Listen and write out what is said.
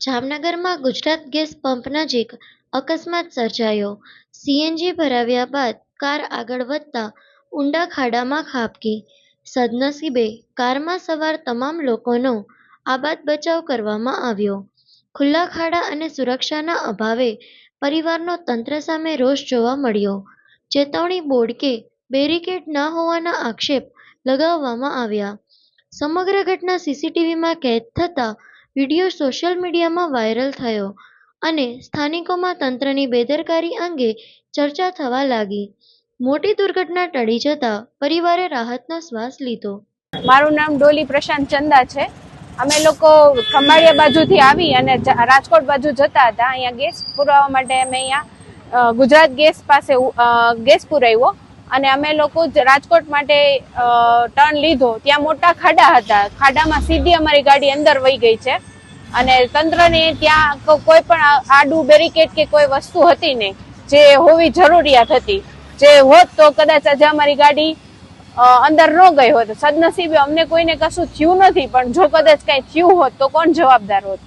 જામનગરમાં Gujarat gas pump નજીક અકસ્માત સર્જાયો. સીએનજી ભરાવ્યા બાદ કાર આગળ વધતા ઊંડા ખાડામાં ખાબકી. સદનસીબે કારમાં સવાર તમામ લોકોનો આબાદ બચાવ કરવામાં આવ્યો. ખુલ્લા ખાડા અને સુરક્ષાના અભાવે પરિવારનો તંત્ર સામે રોષ જોવા મળ્યો. ચેતવણી બોર્ડ કે બેરિકેડ ન હોવાના આક્ષેપ લગાવવામાં આવ્યા. સમગ્ર ઘટના સીસીટીવીમાં કેદ થતા વિડીયો સોશિયલ મીડિયામાં વાયરલ થયો અને સ્થાનિકોમાં તંત્રની બેદરકારી અંગે ચર્ચા થવા લાગી. મોટી દુર્ઘટના ટળી જતા પરિવારે રાહતનો શ્વાસ લીધો. મારું નામ ડોલી પ્રશાંત ચંદા છે. અમે લોકો ખંભાળિયા બાજુથી આવી અને રાજકોટ બાજુ જતા હતા. અહીંયા ગેસ પુરાવા માટે અમે અહીંયા ગુજરાત ગેસ પાસે ગેસ પુરાવ્યો અને અમે લોકો રાજકોટ માટે ટર્ન લીધો. ત્યાં મોટા ખાડા હતા. ખાડામાં સીધી અમારી ગાડી અંદર વહી ગઈ છે અને તંત્રને ત્યાં કોઈ પણ આડું બેરિકેડ કે કોઈ વસ્તુ હતી નહીં જે હોવી જરૂરિયાત હતી. જે હોત તો કદાચ આજે અમારી ગાડી અંદર ન ગઈ હોત. સદનસીબે અમને કોઈને કશું થયું નથી, પણ જો કદાચ કઈ થયું હોત તો કોણ જવાબદાર હોત?